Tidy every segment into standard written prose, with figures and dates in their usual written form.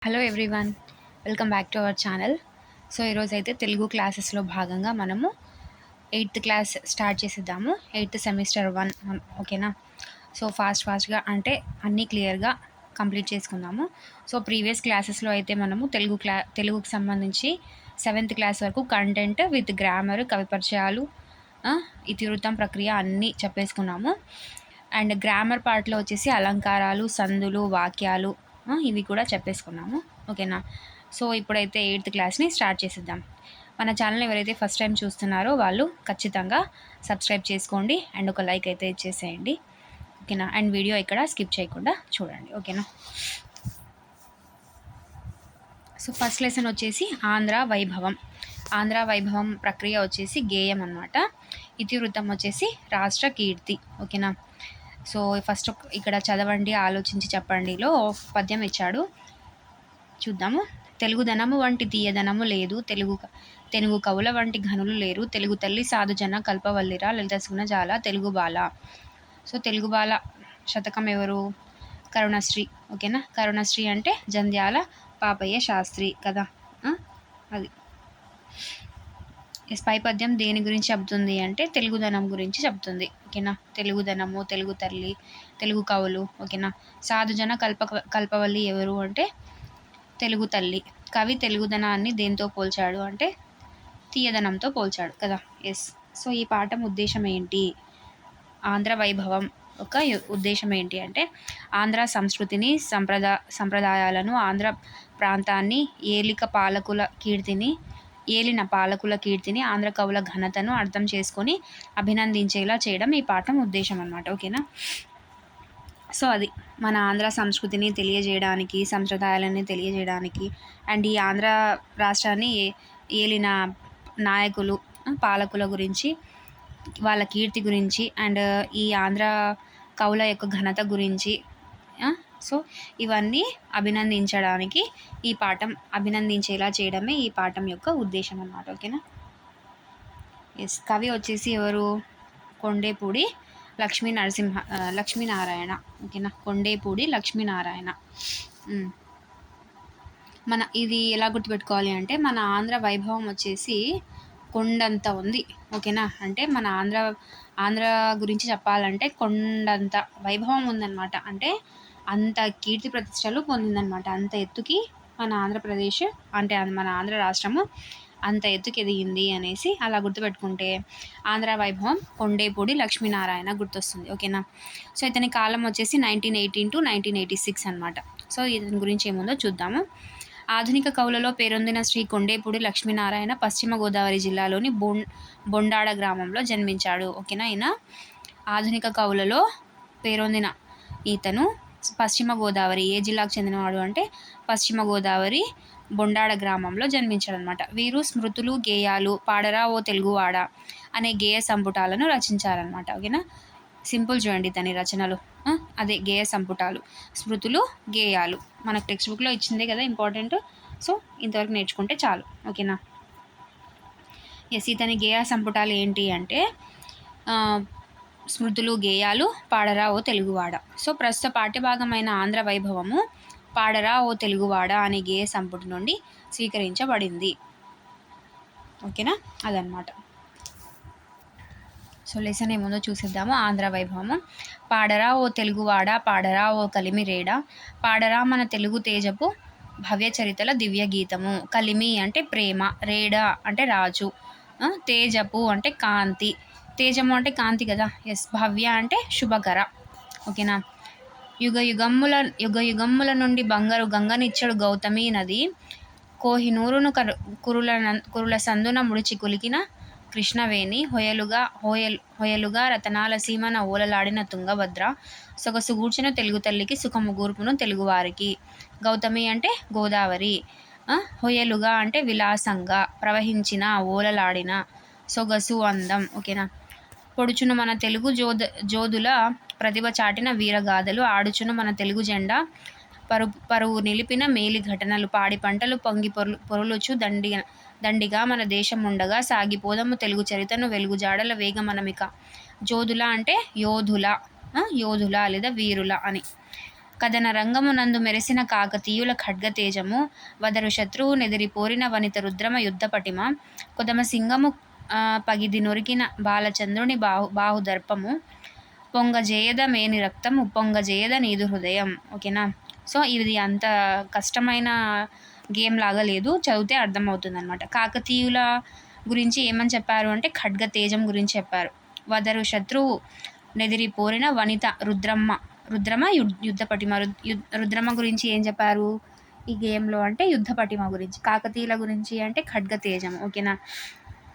Hello everyone, welcome back to our channel. So ఈరోజు అయితే తెలుగు క్లాసెస్లో భాగంగా మనము 8th క్లాస్ స్టార్ట్ చేసేద్దాము. 8th semester 1. ఓకేనా. సో ఫాస్ట్గా అంటే అన్నీ క్లియర్గా కంప్లీట్ చేసుకుందాము. సో ప్రీవియస్ క్లాసెస్లో అయితే మనము తెలుగుకి సంబంధించి 7th క్లాస్ వరకు కంటెంట్ విత్ గ్రామర్, కవి పరిచయాలు, ఇతివృత్తం, ప్రక్రియ అన్నీ చెప్పేసుకున్నాము. అండ్ గ్రామర్ పార్ట్లో వచ్చేసి అలంకారాలు, సందులు, వాక్యాలు ఇవి కూడా చెప్పేసుకున్నాము. ఓకేనా. సో ఇప్పుడైతే 8th క్లాస్ని స్టార్ట్ చేసేద్దాం. మన ఛానల్ ఎవరైతే ఫస్ట్ టైం చూస్తున్నారో వాళ్ళు ఖచ్చితంగా సబ్స్క్రైబ్ చేసుకోండి అండ్ ఒక లైక్ అయితే ఇచ్చేసేయండి. ఓకేనా. అండ్ వీడియో ఇక్కడ స్కిప్ చేయకుండా చూడండి. ఓకేనా. సో ఫస్ట్ లెసన్ వచ్చేసి ఆంధ్ర వైభవం. ఆంధ్ర వైభవం ప్రక్రియ వచ్చేసి గేయం అన్నమాట. ఇతివృత్తం వచ్చేసి రాష్ట్ర కీర్తి. ఓకేనా. సో ఫస్ట్ ఇక్కడ చదవండి, ఆలోచించి చెప్పండిలో పద్యం ఇచ్చాడు, చూద్దాము. తెలుగుదనము వంటి తీయదనము లేదు, తెలుగు కవుల వంటి ఘనులు లేరు, తెలుగు తల్లి సాధుజన కల్పవల్లిరా లలిత సుగుణజాల తెలుగు బాల. సో తెలుగు బాల శతకం ఎవరు? కరుణశ్రీ. ఓకేనా. కరుణశ్రీ అంటే జంధ్యాల పాపయ్య శాస్త్రి కదా. అది పై పద్యం దేని గురించి చెప్తుంది అంటే తెలుగుదనం గురించి చెప్తుంది. ఓకేనా. తెలుగుదనము, తెలుగు తల్లి, తెలుగు కవులు. ఓకేనా. సాధుజన కల్పవల్లి ఎవరు అంటే తెలుగు తల్లి. కవి తెలుగుదనాన్ని దేంతో పోల్చాడు అంటే తీయదనంతో పోల్చాడు కదా. ఎస్. సో ఈ పాఠం ఉద్దేశం ఏంటి? ఆంధ్ర వైభవం ఒక ఉద్దేశం ఏంటి అంటే ఆంధ్ర సంస్కృతిని, సంప్రదాయాలను, ఆంధ్ర ప్రాంతాన్ని ఏలిన పాలకుల కీర్తిని, ఆంధ్ర కవుల ఘనతను అర్థం చేసుకొని అభినందించేలా చేయడం ఈ పాఠం ఉద్దేశం అన్నమాట. ఓకేనా. సో అది మన ఆంధ్ర సంస్కృతిని తెలియజేయడానికి, సంప్రదాయాలని తెలియజేయడానికి, అండ్ ఈ ఆంధ్ర రాష్ట్రాన్ని ఏలిన నాయకులు, పాలకుల గురించి, వాళ్ళ కీర్తి గురించి, అండ్ ఈ ఆంధ్ర కవుల యొక్క ఘనత గురించి, సో ఇవన్నీ అభినందించడానికి ఈ పాఠం, అభినందించేలా చేయడమే ఈ పాఠం యొక్క ఉద్దేశం అన్నమాట. ఓకేనా. ఎస్. కవి వచ్చేసి ఎవరు? కొండేపూడి లక్ష్మీనారాయణ. ఓకేనా. కొండేపూడి లక్ష్మీనారాయణ. మన ఇది ఎలా గుర్తుపెట్టుకోవాలి అంటే మన ఆంధ్ర వైభవం వచ్చేసి కొండంత ఉంది. ఓకేనా. అంటే మన ఆంధ్ర గురించి చెప్పాలంటే కొండంత వైభవం ఉందన్నమాట. అంటే అంత కీర్తి ప్రతిష్టలు పొందిందనమాట. అంత ఎత్తుకి మన ఆంధ్రప్రదేశ్ అంటే మన ఆంధ్ర రాష్ట్రము అంత ఎత్తుకి ఎదిగింది అనేసి అలా గుర్తుపెట్టుకుంటే ఆంధ్ర వైభవం కొండేపూడి లక్ష్మీనారాయణ గుర్తొస్తుంది. ఓకేనా. సో ఇతని కాలం వచ్చేసి 1918 to 1986 అనమాట. సో ఇతని గురించి ఏముందో చూద్దాము. ఆధునిక కవులలో పేరొందిన శ్రీ కొండేపూడి లక్ష్మీనారాయణ పశ్చిమ గోదావరి జిల్లాలోని బొండాడ గ్రామంలో జన్మించాడు. ఓకేనా. ఈయన ఆధునిక కవులలో పేరొందిన ఈతను పశ్చిమ గోదావరి ఏ జిల్లాకు చెందినవాడు అంటే పశ్చిమ గోదావరి బొండాడ గ్రామంలో జన్మించాడనమాట. వీరు స్మృతులు, గేయాలు, పాడరా ఓ తెలుగువాడ అనే గేయ సంపుటాలను రచించారనమాట. ఓకేనా. సింపుల్ చూడండి తన రచనలు. అదే గేయ సంపుటాలు, స్మృతులు, గేయాలు మనకు టెక్స్ట్ బుక్లో ఇచ్చిందే కదా ఇంపార్టెంట్. సో ఇంతవరకు నేర్చుకుంటే చాలు. ఓకేనా. ఎస్. ఇతని గేయ సంపుటాలు ఏంటి అంటే స్మృతులు, గేయాలు, పాడరా ఓ తెలుగువాడ. సో ప్రస్తుత పాఠ్యభాగమైన ఆంధ్ర వైభవము పాడరా ఓ తెలుగువాడ అనే గేయ సంపుటి నుండి స్వీకరించబడింది. ఓకేనా. అదనమాట. సో లెసన్ ఏముందో చూసిద్దాము. ఆంధ్ర వైభవము. పాడరా ఓ తెలుగువాడ, పాడరా ఓ కలిమి రేడ, పాడరా మన తెలుగు తేజపు భవ్య చరితల దివ్య గీతము. కలిమి అంటే ప్రేమ, రేడ అంటే రాజు, తేజపు అంటే కాంతి, తేజము అంటే కాంతి కదా. ఎస్. భవ్య అంటే శుభకర. ఓకేనా. యుగ యుగమ్ముల నుండి బంగారు గంగనిచ్చడు గౌతమి నది, కోహినూరును కురుల సందున ముడిచి కులికిన కృష్ణవేణి, హొయలుగా రతనాల సీమన ఓలలాడిన తుంగభద్ర, సొగసు గూర్చిన తెలుగు తల్లికి సుఖము గూర్పును తెలుగువారికి. గౌతమి అంటే గోదావరి, హొయలుగా అంటే విలాసంగా ప్రవహించిన, ఓలలాడిన, సొగసు అందం. ఓకేనా. పొడుచును మన తెలుగు జోదుల ప్రతిభ చాటిన వీరగాథలు, ఆడుచును మన తెలుగు జెండా పరువు నిలిపిన మేలి ఘటనలు, పాడి పంటలు పొంగి పొరులుచు దండిగా మన దేశం ఉండగా, సాగిపోదము తెలుగు చరితను వెలుగు జాడల వేగమనమిక. జోదుల అంటే యోధుల లేదా వీరుల అని. కథన రంగమునందు మెరిసిన కాకతీయుల ఖడ్గతేజము, వదరు శత్రువు నెదిరిపోరిన వనిత రుద్రమ యుద్ధ పటిమ, కొదమ సింగము పగిది నొరికిన బాలచంద్రుని బాహుదర్పము, పొంగజేయద మేని రక్తం ఉప్పొంగజేయద నీదు హృదయం. ఓకేనా. సో ఇది అంత కష్టమైన గేమ్ లాగా లేదు, చదివితే అర్థమవుతుంది అనమాట. కాకతీయుల గురించి ఏమని చెప్పారు అంటే ఖడ్గ తేజం గురించి చెప్పారు. వదరు శత్రువు నెదిరిపోరిన వనిత రుద్రమ యుద్ధ పటిమ. రుద్రమ గురించి ఏం చెప్పారు ఈ గేమ్లో అంటే యుద్ధ పటిమ గురించి. కాకతీయుల గురించి అంటే ఖడ్గ తేజం. ఓకేనా.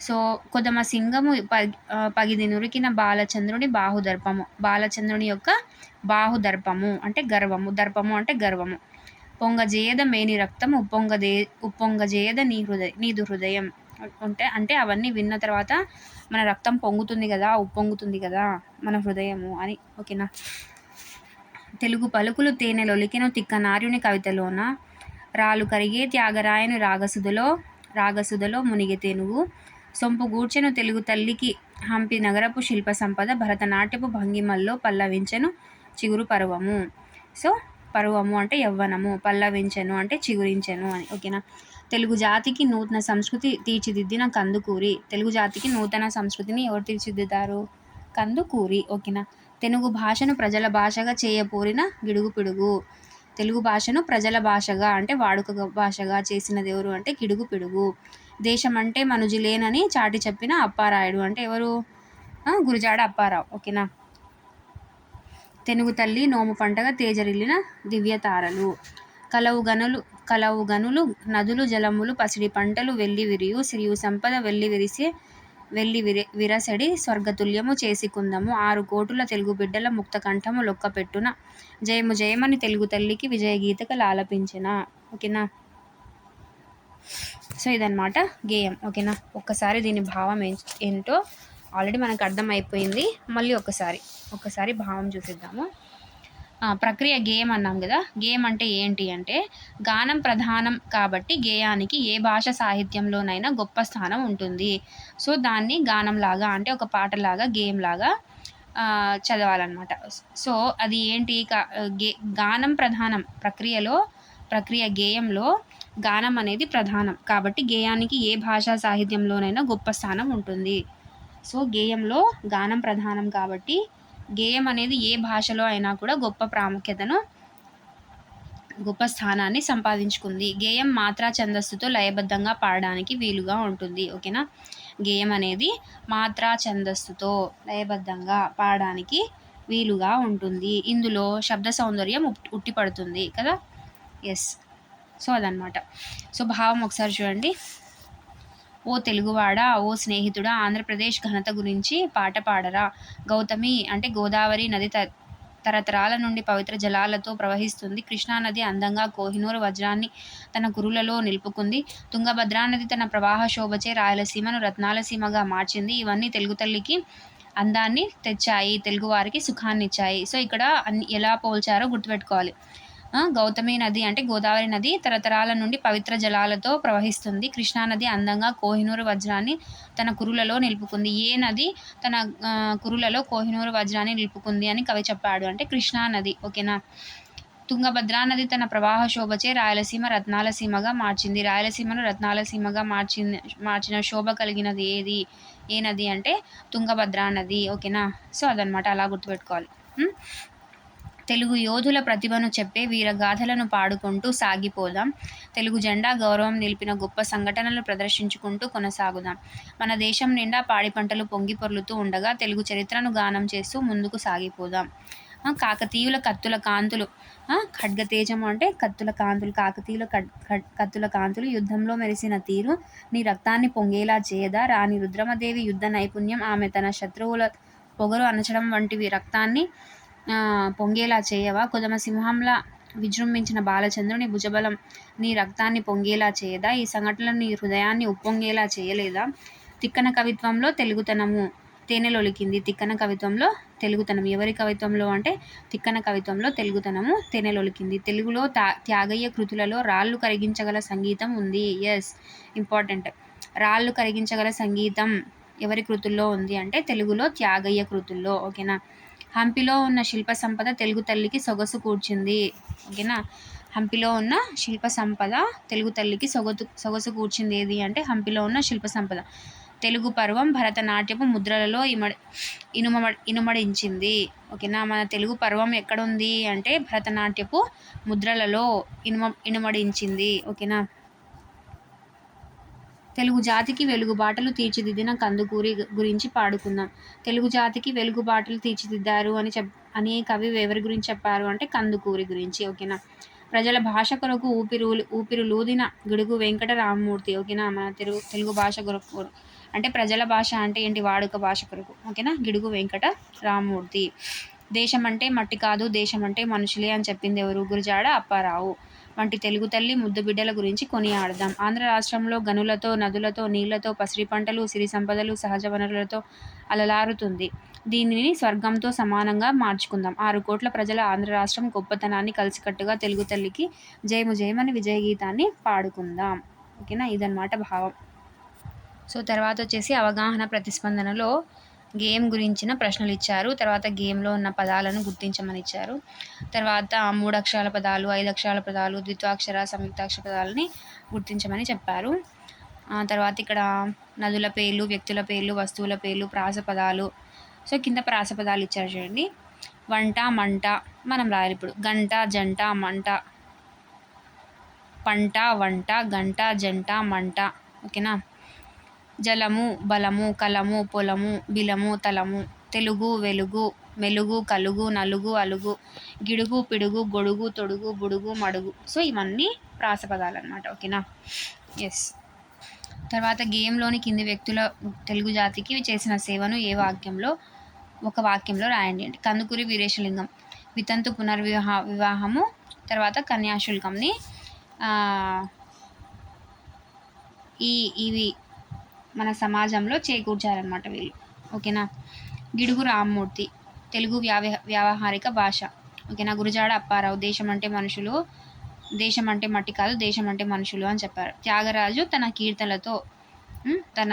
సో కొదమ సింగము పగిది నురికిన బాలచంద్రుని బాహుదర్పము. బాలచంద్రుని యొక్క బాహుదర్పము అంటే గర్వము, దర్పము అంటే గర్వము. పొంగజేయద మేని రక్తం ఉప్పొంగజేయద నీదు హృదయం అంటే అవన్నీ విన్న తర్వాత మన రక్తం పొంగుతుంది కదా, ఉప్పొంగుతుంది కదా మన హృదయము అని. ఓకేనా. తెలుగు పలుకులు తేనెలొలికెను తిక్కనార్యుని కవితలోన, రాలు కరిగే త్యాగరాయని రాగసుధలో మునిగే తెనుగు, సొంపు గూర్చెను తెలుగు తల్లికి హంపి నగరపు శిల్ప సంపద, భరతనాట్యపు భంగిమల్లో పల్లవించెను చిగురు పర్వము. సో పర్వము అంటే యవ్వనము, పల్లవించెను అంటే చిగురించెను అని. ఓకేనా. తెలుగు జాతికి నూతన సంస్కృతి తీర్చిదిద్దిన కందుకూరి. తెలుగు జాతికి నూతన సంస్కృతిని ఎవరు తీర్చిదిద్దారు? కందుకూరి. ఓకేనా. తెలుగు భాషను ప్రజల భాషగా చేయపోరిన గిడుగు పిడుగు. తెలుగు భాషను ప్రజల భాషగా అంటే వాడుక భాషగా చేసినది ఎవరు అంటే గిడుగు పిడుగు. దేశం అంటే మనుజులేనని చాటి చెప్పిన అప్పారాయుడు. అంటే ఎవరు? గురజాడ అప్పారావు. ఓకేనా. తెనుగు తల్లి నోము పంటగా తేజరిల్లిన దివ్యతారలు. కలవు గనులు నదులు జలములు పసిడి పంటలు వెల్లి విరియు సిరియు సంపద వెల్లి విరసడి స్వర్గతుల్యము చేసికుందము 6 కోటుల తెలుగు బిడ్డల ముక్త కంఠము లొక్క పెట్టున జయము జయమని తెలుగు తల్లికి విజయ గీతకలు ఆలపించిన. ఓకేనా. సో ఇదన్నమాట గేయం. ఓకేనా. ఒక్కసారి దీని భావం ఏంటో ఆల్రెడీ మనకు అర్థమైపోయింది. మళ్ళీ ఒక్కసారి భావం చూసిద్దాము. ప్రక్రియ గేయం అన్నాం కదా. గేయం అంటే ఏంటి అంటే గానం ప్రధానం కాబట్టి గేయానికి ఏ భాష సాహిత్యంలోనైనా గొప్ప స్థానం ఉంటుంది. సో దాన్ని గానంలాగా అంటే ఒక పాటలాగా గేయంలాగా చదవాలన్నమాట. సో అది ఏంటి? గానం ప్రధానం. ప్రక్రియ గేయంలో గానం అనేది ప్రధానం కాబట్టి గేయానికి ఏ భాషా సాహిత్యంలోనైనా గొప్ప స్థానం ఉంటుంది. సో గేయంలో గానం ప్రధానం కాబట్టి గేయం అనేది ఏ భాషలో అయినా కూడా గొప్ప ప్రాముఖ్యతను, గొప్ప స్థానాన్ని సంపాదించుకుంది. గేయం మాత్రా ఛందస్సుతో లయబద్ధంగా పాడడానికి వీలుగా ఉంటుంది. ఓకేనా. గేయం అనేది మాత్రా ఛందస్సుతో లయబద్ధంగా పాడడానికి వీలుగా ఉంటుంది. ఇందులో శబ్ద సౌందర్యం ఉట్టిపడుతుంది కదా. ఎస్. సో అదనమాట. సో భావం ఒకసారి చూడండి. ఓ తెలుగువాడా, ఓ స్నేహితుడా, ఆంధ్రప్రదేశ్ ఘనత గురించి పాట పాడరా. గౌతమి అంటే గోదావరి నది తరతరాల నుండి పవిత్ర జలాలతో ప్రవహిస్తుంది. కృష్ణానది అందంగా కోహినూరు వజ్రాన్ని తన కురులలో నిలుపుకుంది. తుంగభద్రా నది తన ప్రవాహ శోభచే రాయలసీమను రత్నాలసీమగా మార్చింది. ఇవన్నీ తెలుగు తల్లికి అందాన్ని తెచ్చాయి, తెలుగువారికి సుఖాన్ని ఇచ్చాయి. సో ఇక్కడ ఎలా పోల్చారో గుర్తుపెట్టుకోవాలి. గౌతమి నది అంటే గోదావరి నది తరతరాల నుండి పవిత్ర జలాలతో ప్రవహిస్తుంది. కృష్ణానది అందంగా కోహినూరు వజ్రాన్ని తన కురులలో నిలుపుకుంది. ఏ నది తన కురులలో కోహినూరు వజ్రాన్ని నిలుపుకుంది అని కవి చెప్పాడు అంటే కృష్ణానది. ఓకేనా. తుంగభద్రా నది తన ప్రవాహ శోభచే రాయలసీమ రత్నాలసీమగా మార్చింది. రాయలసీమను రత్నాలసీమగా మార్చిన శోభ కలిగినది ఏది? ఏ నది అంటే తుంగభద్రా నది. ఓకేనా. సో అదనమాట, అలా గుర్తుపెట్టుకోవాలి. తెలుగు యోధుల ప్రతిభను చెప్పే వీరగాథలను పాడుకుంటూ సాగిపోదాం. తెలుగు జెండా గౌరవం నిలిపిన గొప్ప సంఘటనలు ప్రదర్శించుకుంటూ కొనసాగుదాం. మన దేశం నిండా పాడి పంటలు పొంగి పొర్లుతూ ఉండగా తెలుగు చరిత్రను గానం చేస్తూ ముందుకు సాగిపోదాం. కాకతీయుల కత్తుల కాంతులు. ఖడ్గతేజము అంటే కత్తుల కాంతులు. కాకతీయుల కత్తుల కాంతులు యుద్ధంలో మెరిసిన తీరు నీ రక్తాన్ని పొంగేలా చేయదా. రాణి రుద్రమదేవి యుద్ధ నైపుణ్యం, ఆమె తన శత్రువుల పొగరు అణచడం వంటివి రక్తాన్ని పొంగేలా చేయవా. కొదమ సింహంలా విజృంభించిన బాలచంద్రుని భుజబలం నీ రక్తాన్ని పొంగేలా చేయదా. ఈ సంఘటనలు నీ హృదయాన్ని ఉప్పొంగేలా చేయలేదా. తిక్కన కవిత్వంలో తెలుగుతనము తేనెలొలికింది. తిక్కన కవిత్వంలో తెలుగుతనం. ఎవరి కవిత్వంలో అంటే తిక్కన కవిత్వంలో తెలుగుతనము తేనెలొలికింది. తెలుగులో త్యాగయ్య కృతులలో రాళ్ళు కరిగించగల సంగీతం ఉంది. Yes, important. రాళ్ళు కరిగించగల సంగీతం ఎవరి కృతుల్లో ఉంది అంటే తెలుగులో త్యాగయ్య కృతుల్లో. ఓకేనా. హంపిలో ఉన్న శిల్ప సంపద తెలుగు తల్లికి సొగసు కూర్చింది. ఓకేనా, హంపిలో ఉన్న శిల్ప సంపద తెలుగు తల్లికి సొగసు కూర్చింది ఏది అంటే హంపిలో ఉన్న శిల్ప సంపద. తెలుగు పర్వం భరతనాట్యపు ముద్రలలో ఇనుమడించింది. ఓకేనా, మన తెలుగు పర్వం ఎక్కడుంది అంటే భరతనాట్యపు ముద్రలలో ఇనుమడించింది. ఓకేనా, తెలుగు జాతికి వెలుగుబాటలు తీర్చిదిద్దిన కందుకూరి గురించి పాడుకుందాం. తెలుగు జాతికి వెలుగుబాటలు తీర్చిదిద్దారు అని కవి ఎవరి గురించి చెప్పారు అంటే కందుకూరి గురించి. ఓకేనా, ప్రజల భాష కొరకు ఊపిరులూదిన గిడుగు వెంకట రామమూర్తి. ఓకేనా, మన తెలుగు భాష కొరకు అంటే ప్రజల భాష అంటే ఏంటి, వాడుక భాష కొరకు. ఓకేనా, గిడుగు వెంకట రామమూర్తి. దేశం అంటే మట్టి కాదు, దేశం అంటే మనుషులే అని చెప్పింది ఎవరు, గురజాడ అప్పారావు. వంటి తెలుగు తల్లి ముద్దు బిడ్డల గురించి కొనియాడదాం. ఆంధ్ర రాష్ట్రంలో గనులతో, నదులతో, నీళ్లతో, పసిరి పంటలు, సిరి సంపదలు, సహజ వనరులతో అలలారుతుంది. దీనిని స్వర్గంతో సమానంగా మార్చుకుందాం. 6 కోట్ల ప్రజల ఆంధ్ర రాష్ట్రం గొప్పతనాన్ని కలిసికట్టుగా తెలుగు తల్లికి జయము జయమని విజయ గీతాన్ని పాడుకుందాం. ఓకేనా, ఇదన్నమాట భావం. సో తర్వాత వచ్చేసి అవగాహన ప్రతిస్పందనలో గేమ్ గురించిన ప్రశ్నలు ఇచ్చారు. తర్వాత గేమ్లో ఉన్న పదాలను గుర్తించమని ఇచ్చారు. తర్వాత 3 అక్షరాల పదాలు, 5 అక్షరాల పదాలు, ద్విత్వాక్షర, సంయుక్తాక్షర పదాలని గుర్తించమని చెప్పారు. తర్వాత ఇక్కడ నదుల పేర్లు, వ్యక్తుల పేర్లు, వస్తువుల పేర్లు, ప్రాస పదాలు. సో కింద ప్రాస పదాలు ఇచ్చారు చూడండి. వంట, మంట మనం రాయాలి ఇప్పుడు. గంట, జంట, మంట. పంట, వంట, గంట, జంట, మంట. ఓకేనా, జలము, బలము, కలము, పొలము, బిలము, తలము. తెలుగు, వెలుగు, మెలుగు, కలుగు, నలుగు, అలుగు. గిడుగు, పిడుగు, గొడుగు, తొడుగు, బుడుగు, మడుగు. సో ఇవన్నీ ప్రాసపదాలు అనమాట. ఓకేనా, ఎస్. తర్వాత గేమ్లోని కింది వ్యక్తుల తెలుగు జాతికి చేసిన సేవను ఒక వాక్యంలో రాయండి అంటే కందుకూరి వీరేశలింగం వితంతు వివాహము, తర్వాత కన్యాశుల్కంని ఇవి మన సమాజంలో చేకూర్చారనమాట వీళ్ళు. ఓకేనా, గిడుగు రామ్మూర్తి తెలుగు వ్యావహారిక భాష. ఓకేనా, గురజాడ అప్పారావు దేశం అంటే మనుషులు, దేశం అంటే మట్టి కాదు, దేశం అంటే మనుషులు అని చెప్పారు. త్యాగరాజు తన కీర్తనలతో, తన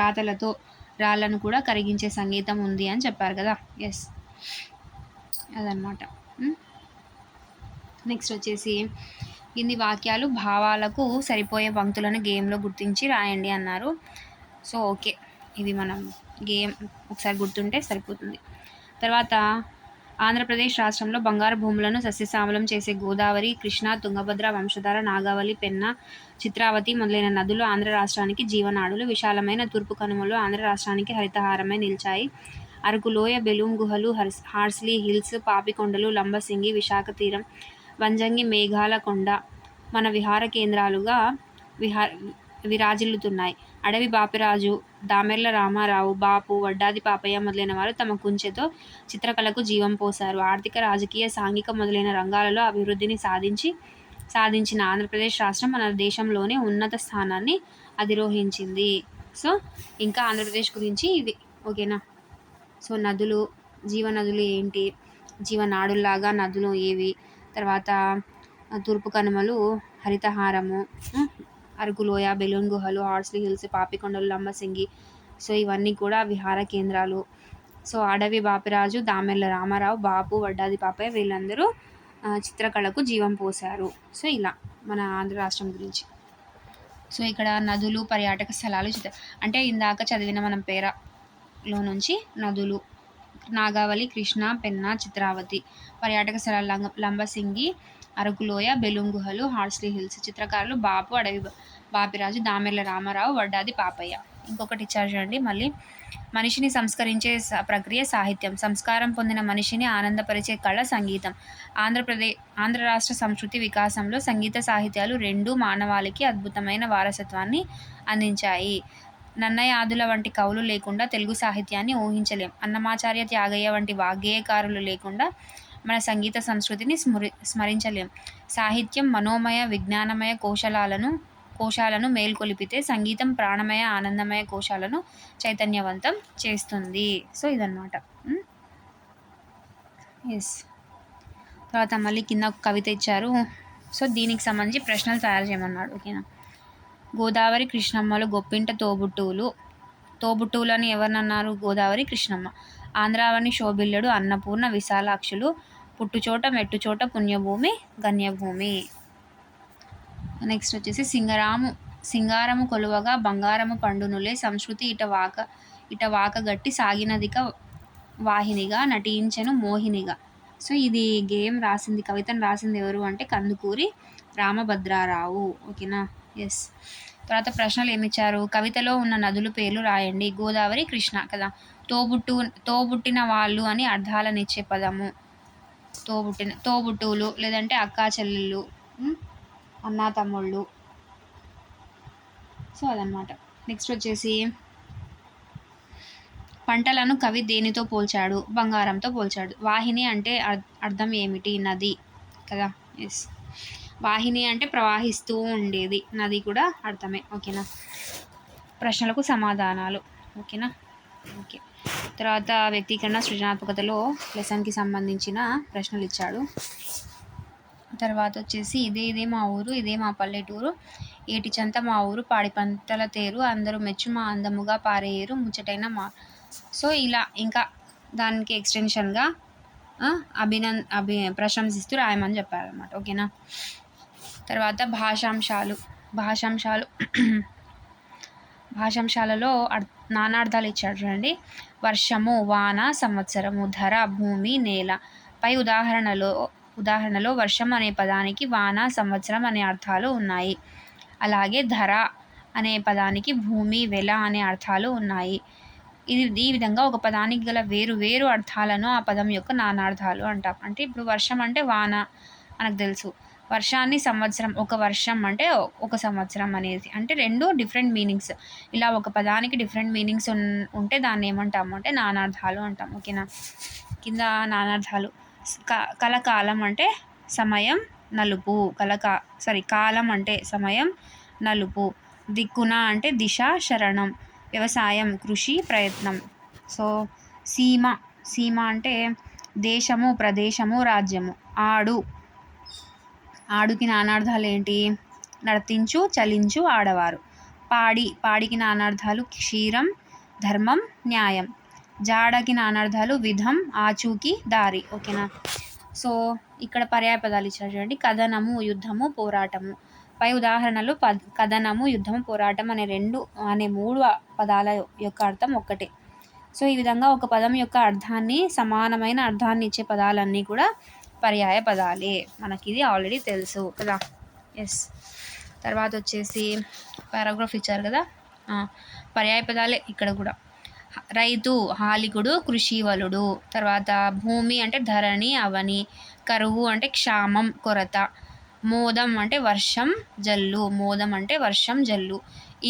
రాతలతో రాళ్ళను కూడా కరిగించే సంగీతం ఉంది అని చెప్పారు కదా. ఎస్, అదనమాట. నెక్స్ట్ వచ్చేసి కింది వాక్యాలు భావాలకు సరిపోయే పంక్తులను గేమ్లో గుర్తించి రాయండి అన్నారు. సో ఓకే, ఇది మనం గేమ్ ఒకసారి గుర్తుంటే సరిపోతుంది. తర్వాత ఆంధ్రప్రదేశ్ రాష్ట్రంలో బంగారు భూములను సస్యశ్యామలం చేసే గోదావరి, కృష్ణా, తుంగభద్ర, వంశధార, నాగావళి, పెన్నా, చిత్రావతి మొదలైన నదులు ఆంధ్ర రాష్ట్రానికి జీవనాడులు. విశాలమైన తూర్పు కనుమలు ఆంధ్ర రాష్ట్రానికి హరితహారమై నిలిచాయి. అరకు లోయ, బెలూం గుహలు, హార్స్లీ హిల్స్, పాపికొండలు, లంబసింగి, విశాఖ తీరం, వంజంగి, మేఘాల కొండ మన విహార కేంద్రాలుగా విరాజిల్లుతున్నాయి. అడవి బాపిరాజు, దామెర్ల రామారావు, బాపు, వడ్డాది పాపయ్య మొదలైన వారు తమ కుంచెతో చిత్రకళకు జీవం పోశారు. ఆర్థిక, రాజకీయ, సాంఘిక మొదలైన రంగాలలో అభివృద్ధిని సాధించిన ఆంధ్రప్రదేశ్ రాష్ట్రం మన దేశంలోనే ఉన్నత స్థానాన్ని అధిరోహించింది. సో ఇంకా ఆంధ్రప్రదేశ్ గురించి ఇది. ఓకేనా, సో నదులు, జీవనదులు ఏంటి, జీవనాడుల్లాగా నదులు ఏవి, తర్వాత తూర్పు కనుమలు, హరితహారము, అరకులోయ, బెలూన్ గుహలు, Horsley hills, Papikondalu, Lambasingi. So ఇవన్నీ కూడా విహార కేంద్రాలు. సో అడవి బాపిరాజు, దామెర్ల రామారావు, బాపు, వడ్డాది పాపయ్య వీళ్ళందరూ చిత్రకళకు జీవం పోశారు. సో ఇలా మన ఆంధ్ర రాష్ట్రం గురించి. సో ఇక్కడ నదులు, పర్యాటక స్థలాలు అంటే ఇందాక చదివిన మనం పేరాలో నుంచి నదులు నాగావళి, కృష్ణా, పెన్నా, చిత్రావతి. పర్యాటక స్థలాలు లంబసింగి, అరకులోయ, బెలూం గుహలు, హార్స్లీ హిల్స్. చిత్రకారులు బాపు, అడవి బాపిరాజు, దామెర్ల రామారావు, వడ్డాది పాపయ్య. ఇంకొకటి ఇచ్చారు చూడండి మళ్ళీ. మనిషిని సంస్కరించే ప్రక్రియ సాహిత్యం. సంస్కారం పొందిన మనిషిని ఆనందపరిచే కళ సంగీతం. ఆంధ్ర రాష్ట్ర సంస్కృతి వికాసంలో సంగీత సాహిత్యాలు రెండూ మానవాళికి అద్భుతమైన వారసత్వాన్ని అందించాయి. నన్నయ్య ఆదుల వంటి కవులు లేకుండా తెలుగు సాహిత్యాన్ని ఊహించలేం. అన్నమాచార్య, త్యాగయ్య వంటి వాగ్గేయకారులు లేకుండా మన సంగీత సంస్కృతిని స్మరించలేం. సాహిత్యం మనోమయ, విజ్ఞానమయ కోశాలను మేల్కొలిపితే సంగీతం ప్రాణమయ, ఆనందమయ కోశాలను చైతన్యవంతం చేస్తుంది. సో ఇదన్నమాట. ఎస్. తర్వాత మళ్ళీ కింద ఒక కవిత ఇచ్చారు. సో దీనికి సంబంధించి ప్రశ్నలు తయారు చేయమన్నాడు. ఓకేనా. గోదావరి కృష్ణమ్మలు గొప్పింట తోబుట్టువులని ఎవరినన్నారు? గోదావరి, కృష్ణమ్మ. ఆంధ్రావని, శోభిల్లుడు, అన్నపూర్ణ, విశాలాక్షులు. పుట్టుచోట, మెట్టుచోట, పుణ్యభూమి, గణ్యభూమి. నెక్స్ట్ వచ్చేసి సింగారము కొలువగా బంగారము పండునులే సంస్కృతి ఇట వాక గట్టి సాగినదిక వాహినిగా నటించెను మోహినిగా. సో ఇది కవితను రాసింది ఎవరు అంటే కందుకూరి రామభద్రారావు. ఓకేనా? ఎస్. తర్వాత ప్రశ్నలు ఏమిచ్చారు? కవితలో ఉన్న నదుల పేర్లు రాయండి. గోదావరి, కృష్ణ కదా. తోబుట్టిన వాళ్ళు అని అర్థాలనిచ్చే పదము తోబుట్టువులు, లేదంటే అక్కా చెల్లెళ్ళు, అన్నా తమ్ముళ్ళు. సో అదనమాట. నెక్స్ట్ వచ్చేసి పంటలను కవి దేనితో పోల్చాడు? బంగారంతో పోల్చాడు. వాహిని అంటే అర్థం ఏమిటి? నది కదా. ఎస్. వాహిని అంటే ప్రవహిస్తూ ఉండేది, నది కూడా అర్థమే. ఓకేనా? ప్రశ్నలకు సమాధానాలు. ఓకేనా? ఓకే. తర్వాత వ్యక్తీకరణ సృజనాత్మకతలో లెసన్కి సంబంధించిన ప్రశ్నలు ఇచ్చాడు. తర్వాత వచ్చేసి ఇదే మా ఊరు, ఇదే మా పల్లెటూరు, ఏటి చెంత మా ఊరు, పాడి పంటల తేరు, అందరూ మెచ్చు మా అందముగా పారేరు, ముచ్చటైన మా. సో ఇలా ఇంకా దానికి ఎక్స్టెన్షన్గా ప్రశంసిస్తూ రాయమని చెప్పారనమాట. ఓకేనా? తర్వాత భాషాంశాలలో నానార్థాలు ఇచ్చాడు చూడండి. వర్షము, వాన, సంవత్సరము, ధర, భూమి, నేల. పై ఉదాహరణలో వర్షం అనే పదానికి వాన, సంవత్సరం అనే అర్థాలు ఉన్నాయి. అలాగే ధర అనే పదానికి భూమి, వెల అనే అర్థాలు ఉన్నాయి. ఈ విధంగా ఒక పదానికి గల వేరు అర్థాలను ఆ పదం యొక్క నానార్థాలు అంటాం. అంటే ఇప్పుడు వర్షం అంటే వాన మనకు తెలుసు, వర్షాన్ని సంవత్సరం, ఒక వర్షం అంటే ఒక సంవత్సరం అనేది, అంటే రెండు డిఫరెంట్ మీనింగ్స్. ఇలా ఒక పదానికి డిఫరెంట్ మీనింగ్స్ ఉంటే దాన్ని ఏమంటాము అంటే నానార్థాలు అంటాం. ఓకేనా? కింద నానార్థాలు. కలకాలం అంటే సమయం నలుపు, కాలం అంటే సమయం నలుపు. దిక్కున అంటే దిశ, శరణం. వ్యవసాయం, కృషి, ప్రయత్నం. సో సీమ అంటే దేశము, ప్రదేశము, రాజ్యము. ఆడుకి నానార్థాలు ఏంటి? నర్తించు, చలించు, ఆడవారు. పాడికి నానార్థాలు క్షీరం, ధర్మం, న్యాయం. జాడకి నానార్థాలు విధం, ఆచూకీ, దారి. ఓకేనా? సో ఇక్కడ పర్యాయ పదాలు ఇచ్చారు చూడండి. కథనము, యుద్ధము, పోరాటము. పై ఉదాహరణలు కథనము, యుద్ధము, పోరాటం అనే మూడు పదాల యొక్క అర్థం ఒక్కటే. సో ఈ విధంగా ఒక పదం యొక్క అర్థాన్ని, సమానమైన అర్థాన్ని ఇచ్చే పదాలన్నీ కూడా పర్యాయ పదాలే. మనకి ఇది ఆల్రెడీ తెలుసు కదా. ఎస్. తర్వాత వచ్చేసి పారాగ్రాఫ్ ఇచ్చారు కదా, పర్యాయ పదాలే ఇక్కడ కూడా. రైతు, హాలికుడు, కృషివలుడు. తర్వాత భూమి అంటే ధరణి, అవని. కరువు అంటే క్షామం, కొరత. మోదం అంటే వర్షం, జల్లు.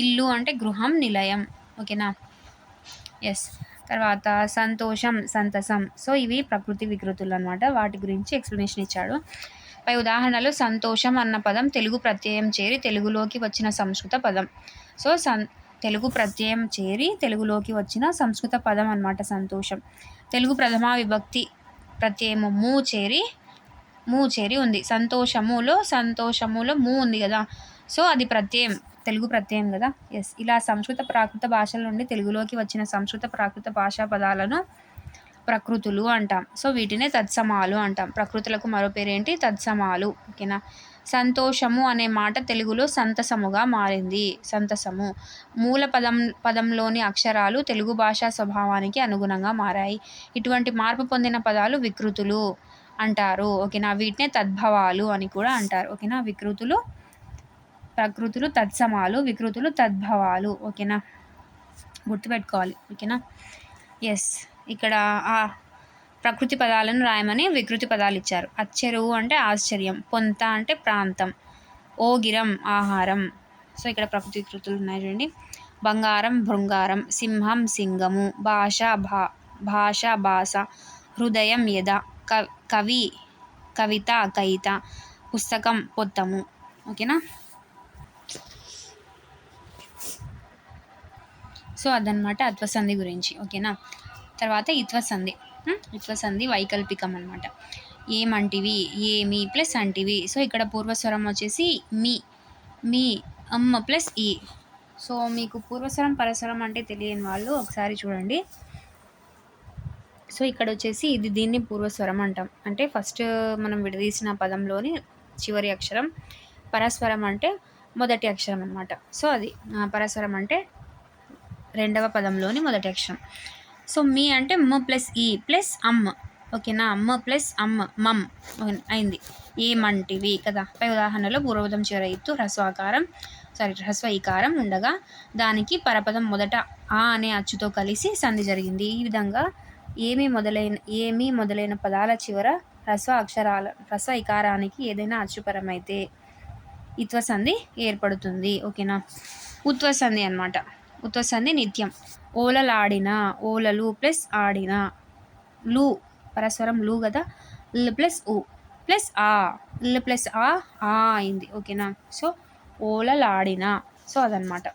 ఇల్లు అంటే గృహం, నిలయం. ఓకేనా? ఎస్. తర్వాత సంతోషం, సంతసం. సో ఇవి ప్రకృతి వికృతులు అనమాట. వాటి గురించి ఎక్స్ప్లెనేషన్ ఇచ్చాడు. పై ఉదాహరణలో సంతోషం అన్న పదం తెలుగు ప్రత్యయం చేరి తెలుగులోకి వచ్చిన సంస్కృత పదం. సో తెలుగు ప్రత్యయం చేరి తెలుగులోకి వచ్చిన సంస్కృత పదం అన్నమాట సంతోషం. తెలుగు ప్రథమా విభక్తి ప్రత్యయము మూ చేరి ఉంది. సంతోషములో మూ ఉంది కదా. సో అది తెలుగు ప్రత్యయం కదా. ఎస్. ఇలా సంస్కృత ప్రాకృత భాషల నుండి తెలుగులోకి వచ్చిన సంస్కృత ప్రాకృత భాషా పదాలను ప్రకృతులు అంటాం. సో వీటినే తత్సమాలు అంటాం. ప్రకృతులకు మరో పేరేంటి? తత్సమాలు. ఓకేనా? సంతోషము అనే మాట తెలుగులో సంతసముగా మారింది. సంతసము. మూల పదంలోని అక్షరాలు తెలుగు భాషా స్వభావానికి అనుగుణంగా మారాయి. ఇటువంటి మార్పు పొందిన పదాలు వికృతులు అంటారు. ఓకేనా? వీటినే తద్భవాలు అని కూడా అంటారు. ఓకేనా? ప్రకృతులు తత్సమాలు, వికృతులు తద్భవాలు. ఓకేనా? గుర్తుపెట్టుకోవాలి. ఓకేనా? ఎస్. ఇక్కడ ప్రకృతి పదాలను రాయమని వికృతి పదాలు ఇచ్చారు. అచ్చెరువు అంటే ఆశ్చర్యం, పొంత అంటే ప్రాంతం, ఓగిరం ఆహారం. సో ఇక్కడ ప్రకృతి వికృతులు ఉన్నాయి చూడండి. బంగారం, భృంగారం. సింహం, సింగము. భాష, భాష. హృదయం, యద. కవిత, కయిత. పుస్తకం, పొత్తము. ఓకేనా? సో అదనమాట అత్వసంధి గురించి. ఓకేనా? తర్వాత ఇత్వసంధి వైకల్పికం అనమాట. ఏమంటివి, ఏమి ప్లస్ అంటివి. సో ఇక్కడ పూర్వస్వరం వచ్చేసి మీ, అమ్మ ప్లస్ ఈ. సో మీకు పూర్వస్వరం పరస్వరం అంటే తెలియని వాళ్ళు ఒకసారి చూడండి. సో ఇక్కడ వచ్చేసి దీన్ని పూర్వస్వరం అంటాం. అంటే ఫస్ట్ మనం విడదీసిన పదంలోని చివరి అక్షరం. పరస్వరం అంటే మొదటి అక్షరం అనమాట. సో అది పరస్వరం అంటే రెండవ పదంలోని మొదటి అక్షరం. సో మీ అంటే మ ప్లస్ ఈ ప్లస్ అమ్మ. ఓకేనా, అమ్మ ప్లస్ అమ్మ మమ్ అయింది. ఏమంటివి కదా. పై ఉదాహరణలో పూర్వపదం చివర ఎత్తు హ్రస్వ ఈకారం ఉండగా దానికి పరపదం మొదట ఆ అనే అచ్చుతో కలిసి సంధి జరిగింది. ఈ విధంగా ఏమి మొదలైన పదాల చివర హ్రస్వ ఇకారానికి ఏదైనా అచ్చుపరమైతే ఇత్వసంధి ఏర్పడుతుంది. ఓకేనా, ఉత్వసంధి అనమాట. ఉత్వసంధి నిత్యం. ఓలలాడిన, ఓలలు ప్లస్ ఆడిన, లు పరస్వరం లు కదా, ల్ ప్లస్ ఉ ప్లస్ ఆ, ల్ ప్లస్ ఆ అయింది. ఓకేనా, సో ఓలలాడిన. సో అదనమాట.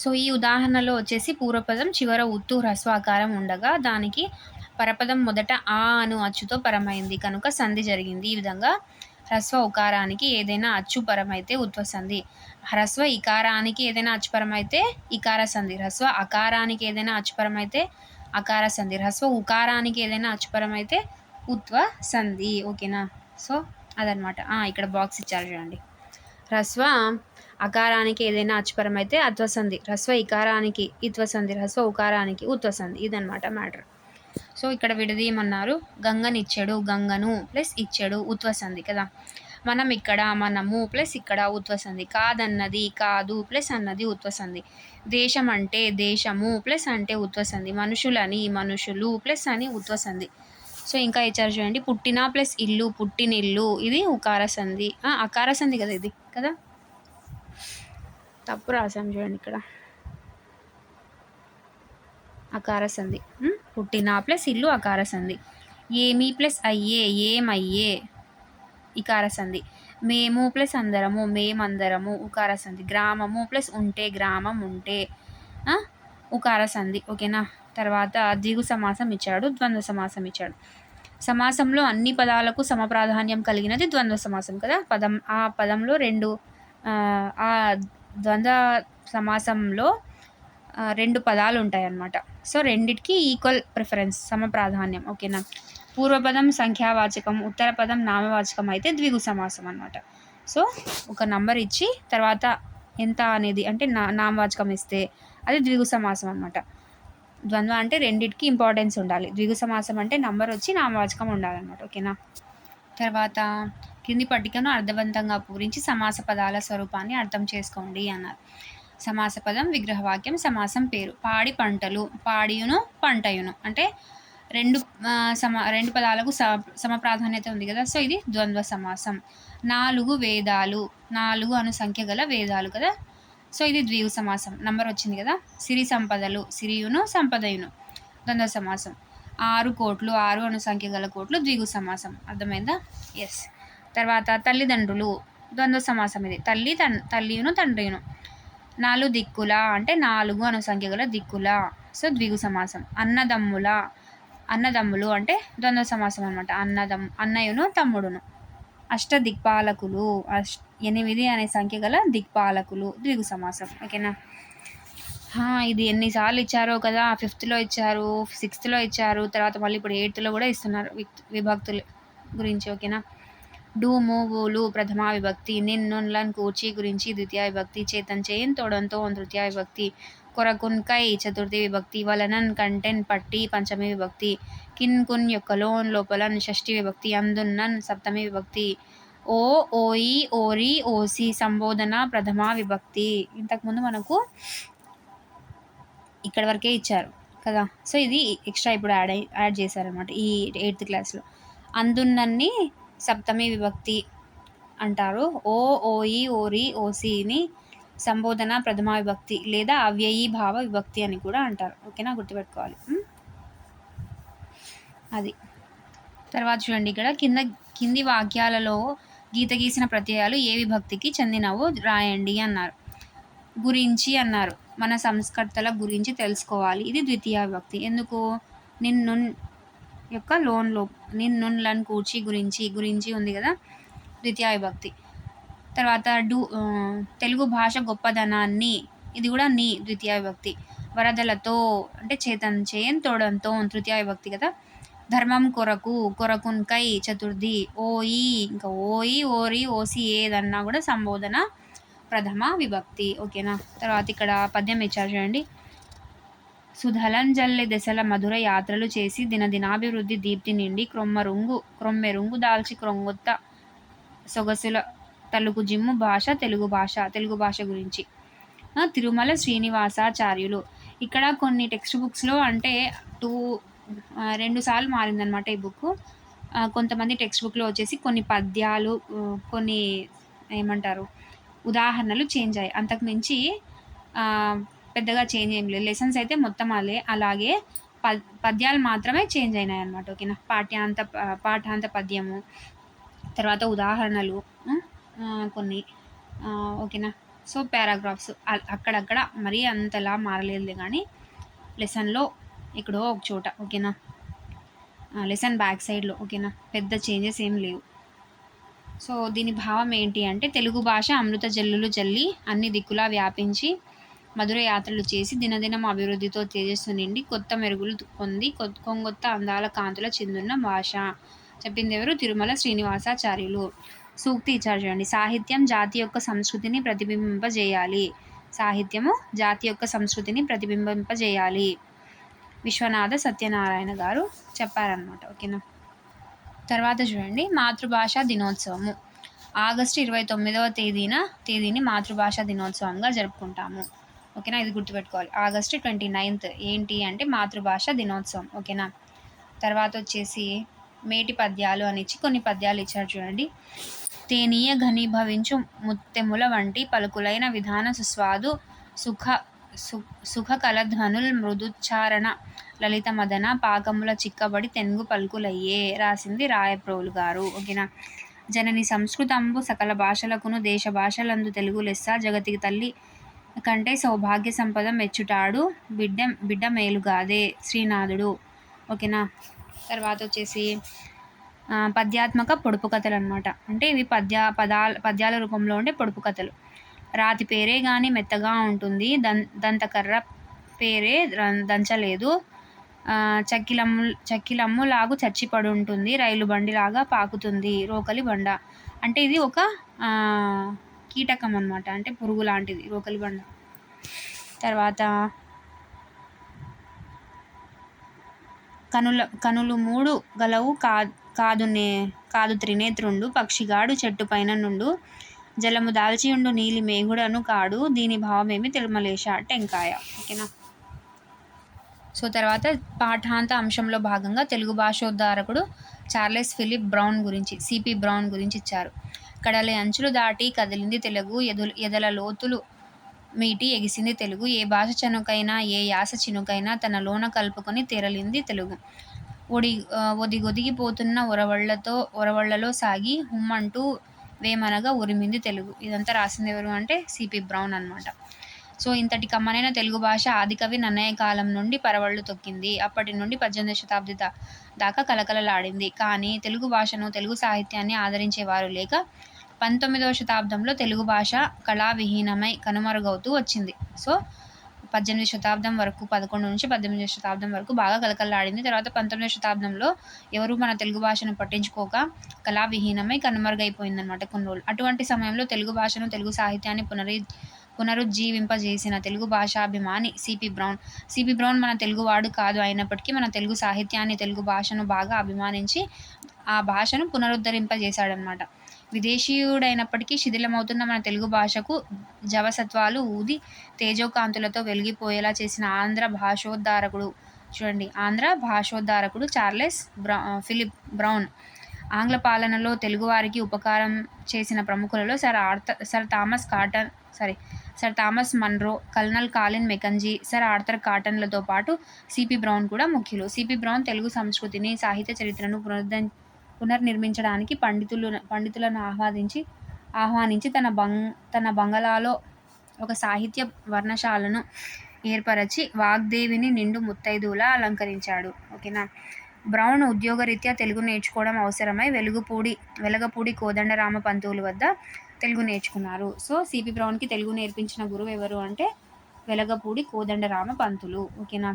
సో ఈ ఉదాహరణలో వచ్చేసి పూర్వపదం చివర ఉత్తు హ్రస్వాకారం ఉండగా దానికి పరపదం మొదట ఆ అను అచ్చుతో పరమైంది కనుక సంధి జరిగింది. ఈ విధంగా హ్రస్వ ఉకారానికి ఏదైనా అచ్చు పరమైతే ఉత్వసంధి, హ్రస్వ ఇకారానికి ఏదైనా అచ్చుపరమైతే ఇకార సంధి, హ్రస్వ అకారానికి ఏదైనా అచ్చుపరమైతే అకార సంధి, హ్రస్వ ఉకారానికి ఏదైనా అచ్చుపరమైతే ఉత్వ సంధి. ఓకేనా, సో అదనమాట. ఇక్కడ బాక్స్ ఇచ్చారు చూడండి. హ్రస్వ అకారానికి ఏదైనా అచ్చుపరమైతే అత్వసంధి, హ్రస్వ ఇకారానికి ఇత్వసంధి, హ్రస్వ ఉకారానికి ఉత్వసంధి. ఇదనమాట మ్యాటర్. సో ఇక్కడ విడదీయమన్నారు. గంగనిచ్చాడు, గంగను ప్లస్ ఇచ్చాడు ఉత్వసంధి కదా. మనము ప్లస్ ఇక్కడ ఉత్వసంధి. కాదన్నది, కాదు ప్లస్ అన్నది ఉత్వసంధి. దేశం అంటే దేశము ప్లస్ అంటే ఉత్వసంధి. మనుషులని మనుషులు ప్లస్ అని ఉత్వసంధి. సో ఇంకా ఇచ్చారు చూడండి. పుట్టిన ప్లస్ ఇల్లు పుట్టినిల్లు, ఇది ఉకార సంధి. అకార సంధి కదా ఇది కదా, తప్పు రాసాం చూడండి ఇక్కడ. అకార సంధి. పుట్టిన ప్లస్ ఇల్లు అకార సంధి. ఏమి ప్లస్ అయ్యే ఏమయ్యే ఇకార సంధి. మేము ప్లస్ అందరము మేమందరము ఉకార సంధి. గ్రామము ప్లస్ ఉంటే గ్రామం ఉంటే ఉకార సంధి. ఓకేనా, తర్వాత ద్విగు సమాసం ఇచ్చాడు, ద్వంద్వ సమాసం ఇచ్చాడు. సమాసంలో అన్ని పదాలకు సమప్రాధాన్యం కలిగినది ద్వంద్వ సమాసం కదా. ఆ పదంలో ఆ ద్వంద్వ సమాసంలో రెండు పదాలు ఉంటాయి అన్నమాట. సో రెండిటికి ఈక్వల్ ప్రిఫరెన్స్, సమప్రాధాన్యం. ఓకేనా, పూర్వపదం సంఖ్యావాచకం, ఉత్తర పదం నామవాచకం అయితే ద్విగు సమాసం అనమాట. సో ఒక నంబర్ ఇచ్చి తర్వాత ఎంత అనేది అంటే నామవాచకం ఇస్తే అది ద్విగు సమాసం అనమాట. ద్వంద్వ అంటే రెండిటికి ఇంపార్టెన్స్ ఉండాలి. ద్విగు సమాసం అంటే నంబర్ వచ్చి నామవాచకం ఉండాలన్నమాట. ఓకేనా, తర్వాత కింది పట్టికను అర్థవంతంగా పూరించి సమాస పదాల స్వరూపాన్ని అర్థం చేసుకోండి అన్నారు. సమాస పదం విగ్రహవాక్యం, సమాసం పేరు. పాడి పంటలు, పాడియును పంటయును అంటే రెండు పదాలకు సమప్రాధాన్యత ఉంది కదా. సో ఇది ద్వంద్వ సమాసం. 4 వేదాలు, 4 అను సంఖ్య గల వేదాలు కదా. సో ఇది ద్విగు సమాసం, నంబర్ వచ్చింది కదా. సిరి సంపదలు, సిరియును సంపదయును ద్వంద్వ సమాసం. 6 కోట్లు, 6 అను సంఖ్య గల కోట్లు ద్విగు సమాసం. అర్థమైందా? ఎస్. తర్వాత తల్లిదండ్రులు ద్వంద్వ సమాసం, ఇది తల్లియును తండ్రియును. 4 దిక్కుల అంటే 4 అను సంఖ్య గల దిక్కుల, సో ద్విగు సమాసం. అన్నదమ్ములు అంటే ద్వంద్వ సమాసం అనమాట. అన్నయ్యను తమ్ముడును. అష్టదిక్పాలకులు 8 అనే సంఖ్య గల దిక్పాలకులు ద్విగు సమాసం. ఓకేనా, ఇది ఎన్నిసార్లు ఇచ్చారో కదా. 5th ఇచ్చారు, 6th ఇచ్చారు, తర్వాత మళ్ళీ ఇప్పుడు 8th కూడా ఇస్తున్నారు విభక్తుల గురించి. ఓకేనా, డూము ఊలు ప్రథమా విభక్తి, నిన్నున్లన్ కూర్చి గురించి ద్వితీయ విభక్తి, చేతన్ చేయన్ తోడంతో తృతీయ విభక్తి, కొరకున్ కై చతుర్థి విభక్తి, వలనన్ కంటెన్ పట్టి పంచమి విభక్తి, కిన్ కున్ యొక్క లోన్ లోపలన్ షష్ఠి విభక్తి, అందున్నన్ సప్తమి విభక్తి, ఓ ఓయి ఓరి ఓసి సంబోధన ప్రథమా విభక్తి. ఇంతకుముందు మనకు ఇక్కడ వరకే ఇచ్చారు కదా. సో ఇది ఎక్స్ట్రా ఇప్పుడు యాడ్ చేశారనమాట ఈ 8th క్లాస్లో. అందున్నన్ని సప్తమి విభక్తి అంటారు. ఓ ఓయి ఓరి ఓసిని సంబోధన ప్రథమా విభక్తి లేదా అవ్యయీ భావ విభక్తి అని కూడా అంటారు. ఓకేనా, గుర్తుపెట్టుకోవాలి. అది తర్వాత చూడండి ఇక్కడ కింది వాక్యాలలో గీత గీసిన ప్రత్యయాలు ఏ విభక్తికి చెందినవో రాయండి అన్నారు. గురించి అన్నారు. మన సంస్కర్తల గురించి తెలుసుకోవాలి, ఇది ద్వితీయ విభక్తి. ఎందుకు? నిన్ను యొక్క లోన్లో నిన్నున్లన్ కూర్చి గురించి ఉంది కదా, ద్వితీయ విభక్తి. తర్వాత తెలుగు భాష గొప్పదనాన్ని, ఇది కూడా నీ ద్వితీయ విభక్తి. వరదలతో అంటే చేతన్ తోడంతో తృతీయ విభక్తి కదా. ధర్మం కొరకు, కొరకున్కై చతుర్థి. ఓయి, ఇంకా ఓయి, ఓరి, ఓసి ఏదన్నా కూడా సంబోధన ప్రథమ విభక్తి. ఓకేనా. తర్వాత ఇక్కడ పద్యం ఇచ్చారు చూడండి. సుధలంజల్లె దశల మధుర యాత్రలు చేసి దినదినాభివృద్ధి దీప్తి నిండి క్రొమ్మెరుంగు దాల్చి క్రొంగొత్త సొగసుల తలుకు జిమ్ము భాష తెలుగు భాష గురించి. తిరుమల శ్రీనివాసాచార్యులు. ఇక్కడ కొన్ని టెక్స్ట్ బుక్స్లో అంటే 2 సార్లు మారిందనమాట ఈ బుక్. కొంతమంది టెక్స్ట్ బుక్లో వచ్చేసి కొన్ని పద్యాలు, కొన్ని ఏమంటారు ఉదాహరణలు చేంజ్ అయ్యాయి. అంతకు మించి పెద్దగా చేంజ్ ఏం లేదు. లెసన్స్ అయితే మొత్తం అలాగే పద్యాలు మాత్రమే చేంజ్ అయినాయి అనమాట. ఓకేనా. పాఠాంత పద్యము, తర్వాత ఉదాహరణలు కొన్ని. ఓకేనా. సో పారాగ్రాఫ్స్ అక్కడక్కడ మరీ అంతలా మారలేదు కానీ లెసన్లో ఎక్కడో ఒక చోట. ఓకేనా. లెసన్ బ్యాక్ సైడ్లో. ఓకేనా. పెద్ద చేంజెస్ ఏం లేవు. సో దీని భావం ఏంటి అంటే, తెలుగు భాష అమృత జల్లులు జల్లి అన్ని దిక్కులా వ్యాపించి మధుర యాత్రలు చేసి దినదినం అభివృద్ధితో తేజస్సు నిండి కొత్త మెరుగులు పొంది కొంగొత్త అందాల కాంతుల చెందున్న భాష. చెప్పింది ఎవరు? తిరుమల శ్రీనివాసాచార్యులు. సూక్తి ఇచ్చారు చూడండి. సాహిత్యం జాతి యొక్క సంస్కృతిని ప్రతిబింబింపజేయాలి. సాహిత్యము జాతి యొక్క సంస్కృతిని ప్రతిబింబింపజేయాలి. విశ్వనాథ సత్యనారాయణ గారు చెప్పారనమాట. ఓకేనా. తర్వాత చూడండి, మాతృభాషా దినోత్సవము. ఆగస్టు 29వ తేదీని మాతృభాషా దినోత్సవంగా జరుపుకుంటాము. ఓకేనా. ఇది గుర్తుపెట్టుకోవాలి. ఆగస్టు 29th ఏంటి అంటే మాతృభాష దినోత్సవం. ఓకేనా. తర్వాత వచ్చేసి మేటి పద్యాలు అని ఇచ్చి కొన్ని పద్యాలు ఇచ్చారు చూడండి. తేనీయ ఘనీభవించు ముత్తెముల వంటి పలుకులైన విధాన సుస్వాదు సుఖ కలధ్వనుల్ మృదుచ్చారణ లలిత మదన పాకముల చిక్కబడి తెనుగు పలుకులయ్యే. రాసింది రాయప్రోలు గారు. ఓకేనా. జనని సంస్కృతంబు సకల భాషలకును దేశ భాషలందు తెలుగు లెస్స జగతికి తల్లి కంటే సౌభాగ్య సంపద మెచ్చుటాడు బిడ్డ మేలుగాదే. శ్రీనాథుడు. ఓకేనా. తర్వాత వచ్చేసి పద్యాత్మక పొడుపు కథలు అనమాట. అంటే ఇవి పద్యాల రూపంలో ఉండే పొడుపు కథలు. రాతి పేరే గాని మెత్తగా ఉంటుంది, దంతకర్ర పేరే దంచలేదు, చక్కిలమ్ము లాగు చచ్చిపడి ఉంటుంది, రైలు బండిలాగా పాకుతుంది రోకలి బండ. అంటే ఇది ఒక కీటకం అనమాట, అంటే పురుగు లాంటిది రోకలి బండ. తర్వాత కనులు 3 గలవు కాదు త్రినేత్రుండు, పక్షిగాడు చెట్టు పైన నుండు, జలము దాల్చియుండు నీలి మేఘుడను కాడు, దీని భావమేమి తెలుమలేశ టెంకాయ. ఓకేనా. సో తర్వాత పాఠాంత అంశంలో భాగంగా తెలుగు భాషోద్ధారకుడు చార్లెస్ ఫిలిప్ బ్రౌన్ గురించి, సిపి బ్రౌన్ గురించి ఇచ్చారు. కడలి అంచులు దాటి కదిలింది తెలుగు, ఎదల లోతులు మీటి ఎగిసింది తెలుగు, ఏ భాష చనుకైనా ఏ యాస చినుకైనా తన లోన కలుపుకొని తెరలింది తెలుగు, ఒదిగొదిగిపోతున్న ఒరవళ్లలో సాగి హుమ్మంటూ వేమనగా ఉరిమింది తెలుగు. ఇదంతా రాసింది ఎవరు అంటే సిపి బ్రౌన్ అనమాట. సో ఇంతటి కమ్మనైన తెలుగు భాష ఆదికవి నన్నయ్య కాలం నుండి పరవళ్ళు తొక్కింది. అప్పటి నుండి 18వ శతాబ్ది దాకా కలకలలాడింది. కానీ తెలుగు భాషను, తెలుగు సాహిత్యాన్ని ఆదరించేవారు లేక 19వ శతాబ్దంలో తెలుగు భాష కళావిహీనమై కనుమరుగవుతూ వచ్చింది. సో 18వ శతాబ్దం వరకు, 11 నుంచి 18వ శతాబ్దం వరకు బాగా కలకలలాడింది. తర్వాత 19వ శతాబ్దంలో ఎవరు మన తెలుగు భాషను పట్టించుకోక కళావిహీనమై కనుమరుగైపోయిందనమాట కొన్ని రోజులు. అటువంటి సమయంలో తెలుగు భాషను, తెలుగు సాహిత్యాన్ని పునరుజ్జీవింపజేసిన తెలుగు భాషాభిమాని సిపి బ్రౌన్ మన తెలుగువాడు కాదు అయినప్పటికీ మన తెలుగు సాహిత్యాన్ని, తెలుగు భాషను బాగా అభిమానించి ఆ భాషను పునరుద్ధరింపజేశాడనమాట. విదేశీయుడైనప్పటికీ శిథిలమవుతున్న మన తెలుగు భాషకు జవసత్వాలు ఊది తేజోకాంతులతో వెలిగిపోయేలా చేసిన ఆంధ్ర భాషోద్ధారకుడు చార్లెస్ ఫిలిప్ బ్రౌన్. ఆంగ్ల పాలనలో తెలుగువారికి ఉపకారం చేసిన ప్రముఖులలో sir Thomas Munro, colonel కాలిన్ Mackenzie, sir Arthur కాటన్లతో పాటు సిపి బ్రౌన్ కూడా ముఖ్యులు. సిపి బ్రౌన్ తెలుగు సంస్కృతిని, సాహిత్య చరిత్రను పునర్నిర్మించడానికి పండితులను ఆహ్వానించి తన బంగళాలో ఒక సాహిత్య వర్ణశాలను ఏర్పరచి వాగ్దేవిని నిండు ముత్తైదువులా అలంకరించాడు. ఓకేనా. బ్రౌన్ ఉద్యోగరీత్యా తెలుగు నేర్చుకోవడం అవసరమై వెలగపూడి కోదండరామ పంతులు వద్ద తెలుగు నేర్చుకున్నారు. సో, సిపి బ్రౌన్‌కి తెలుగు నేర్పించిన గురువు ఎవరు అంటే వెలగపూడి కోదండరామ పంతులు. ఓకేనా.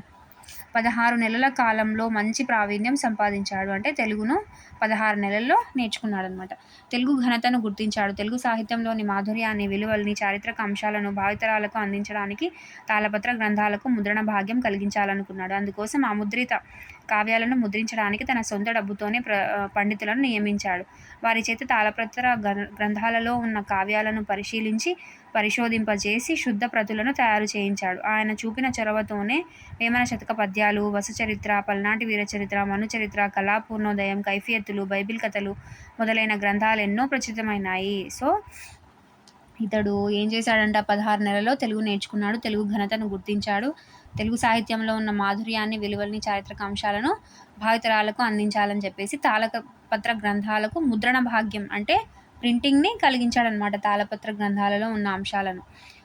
16 నెలల కాలంలో మంచి ప్రావీణ్యం సంపాదించాడు. అంటే తెలుగును 16 నెలల్లో నేర్చుకున్నాడనమాట. తెలుగు ఘనతను గుర్తించాడు. తెలుగు సాహిత్యంలోని మాధుర్యాన్ని, విలువల్ని, చారిత్రక అంశాలను భావితరాలకు అందించడానికి తాళపత్ర గ్రంథాలకు ముద్రణ భాగ్యం కలిగించాలనుకున్నాడు. అందుకోసం అముద్రిత కావ్యాలను ముద్రించడానికి తన సొంత డబ్బుతోనే పండితులను నియమించాడు. వారి చేత తాళపత్ర గ్రంథాలలో ఉన్న కావ్యాలను పరిశోధింపజేసి శుద్ధ ప్రతులను తయారు చేయించాడు. ఆయన చూపిన చొరవతోనే వేమన శతక పద్యాలు, వసుచరిత్ర, పల్నాటి వీరచరిత్ర, మనుచరిత్ర, కళాపూర్ణోదయం, కైఫియత్తులు, బైబిల్ కథలు మొదలైన గ్రంథాలు ఎన్నో ప్రచురితమైనాయి. సో, ఇతడు ఏం చేశాడంట, 16 నెలల్లో తెలుగు నేర్చుకున్నాడు. తెలుగు ఘనతను గుర్తించాడు. తెలుగు సాహిత్యంలో ఉన్న మాధుర్యాన్ని, విలువల్ని, చారిత్రక అంశాలను భావితరాలకు అందించాలని చెప్పేసి తాళపత్ర గ్రంథాలకు ముద్రణ భాగ్యం అంటే ప్రింటింగ్‌ని కలిగించాడనమాట తాళపత్ర గ్రంథాలలో ఉన్న అంశాలను.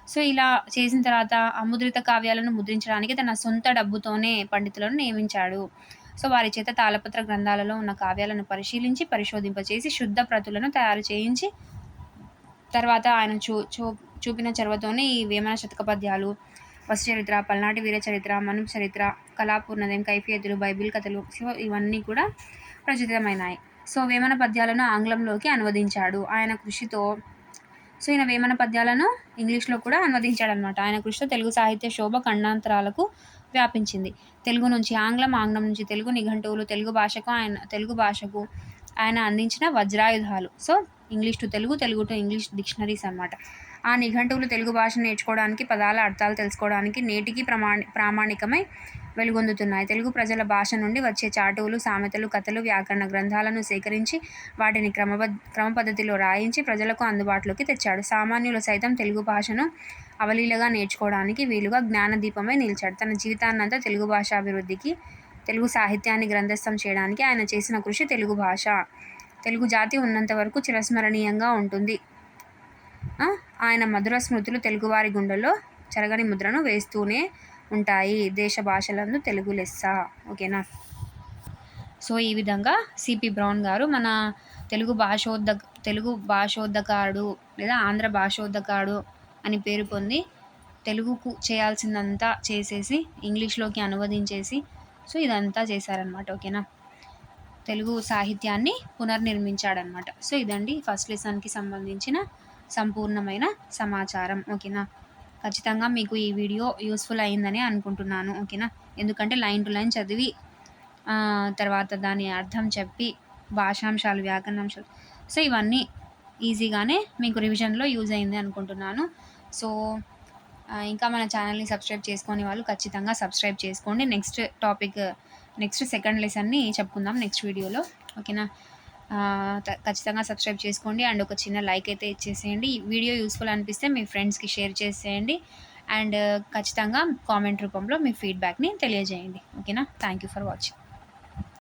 సో, ఇలా చేసిన తర్వాత అముద్రిత కావ్యాలను ముద్రించడానికి తన సొంత డబ్బుతోనే పండితులను నియమించాడు. సో, వారి చేత తాళపత్ర గ్రంథాలలో ఉన్న కావ్యాలను పరిశోధింపచేసి శుద్ధ ప్రతులను తయారు చేయించి తర్వాత ఆయన చూపిన చొరవతోనే ఈ వేమన శతక పద్యాలు, వసుచరిత్ర, పల్నాటి వీరచరిత్ర, మనుపు చరిత్ర, కళాపూర్ణోదయం, కైఫియత్తులు, బైబిల్ కథలు సో ఇవన్నీ కూడా ప్రచురితమైనాయి. సో, వేమన పద్యాలను ఆంగ్లంలోకి అనువదించాడు. ఆయన కృషితో ఈయన వేమన పద్యాలను ఇంగ్లీష్‌లో కూడా అనువదించాడనమాట. ఆయన కృషితో తెలుగు సాహిత్య శోభ ఖండాంతరాలకు వ్యాపించింది. తెలుగు నుంచి ఆంగ్లం, ఆంగ్లం నుంచి తెలుగు నిఘంటువులు, తెలుగు భాషకు ఆయన అందించిన వజ్రాయుధాలు. So, English to Telugu, Telugu to English dictionaries అనమాట. ఆ నిఘంటువులు తెలుగు భాష నేర్చుకోవడానికి, పదాల అర్థాలు తెలుసుకోవడానికి నేటికి ప్రామాణికమై వెలుగొందుతున్నాయి. తెలుగు ప్రజల భాష నుండి వచ్చే చాటువులు, సామెతలు, కథలు, వ్యాకరణ గ్రంథాలను సేకరించి వాటిని క్రమ పద్ధతిలో రాయించి ప్రజలకు అందుబాటులోకి తెచ్చాడు. సామాన్యులు సైతం తెలుగు భాషను అవలీలగా నేర్చుకోవడానికి వీలుగా జ్ఞానదీపమై నిలిచాడు. తన జీవితాన్నంతా తెలుగు భాషాభివృద్ధికి, తెలుగు సాహిత్యాన్ని గ్రంథస్థం చేయడానికి ఆయన చేసిన కృషి తెలుగు భాష, తెలుగు జాతి ఉన్నంత వరకు చిరస్మరణీయంగా ఉంటుంది. ఆయన మధుర స్మృతులు తెలుగువారి గుండెల్లో చెరగని ముద్రను వేస్తూనే ఉంటాయి. దేశ భాషలందు తెలుగు లెస్స. ఓకేనా. సో, ఈ విధంగా సిపి బ్రౌన్ గారు మన తెలుగు భాషోద్ధకారుడు లేదా ఆంధ్ర భాషోద్ధకారుడు అని పేరు పొంది తెలుగుకు చేయాల్సిందంతా చేసేసి ఇంగ్లీష్‌లోకి అనువదించేసి సో, ఇదంతా చేశారనమాట. ఓకేనా. తెలుగు సాహిత్యాన్ని పునర్నిర్మించాడనమాట. సో, ఇదండి ఫస్ట్ లెసన్‌కి సంబంధించిన సంపూర్ణమైన సమాచారం. ఓకేనా. ఖచ్చితంగా మీకు ఈ వీడియో యూస్‌ఫుల్ అయిందని అనుకుంటున్నాను. ఓకేనా. ఎందుకంటే లైన్ టు లైన్ చదివి తర్వాత దాని అర్థం చెప్పి భాషాంశాలు, వ్యాకరణాంశాలు సో, ఇవన్నీ ఈజీగానే మీకు రివిజన్‌లో యూజ్ అయింది అనుకుంటున్నాను. సో, ఇంకా మన ఛానల్‌ని సబ్స్క్రైబ్ చేసుకోని వాళ్ళు ఖచ్చితంగా సబ్స్క్రైబ్ చేసుకోండి. నెక్స్ట్ సెకండ్ లెసన్‌ని చెప్పుకుందాం నెక్స్ట్ వీడియోలో. ఓకేనా. ఖచ్చితంగా సబ్స్క్రైబ్ చేసుకోండి అండ్ ఒక చిన్న లైక్ అయితే ఇచ్చేసేయండి. ఈ వీడియో యూస్‌ఫుల్ అనిపిస్తే మీ ఫ్రెండ్స్‌కి షేర్ చేసేయండి అండ్ ఖచ్చితంగా కామెంట్ రూపంలో మీ ఫీడ్‌బ్యాక్‌ని తెలియజేయండి. ఓకేనా. Thank you for watching.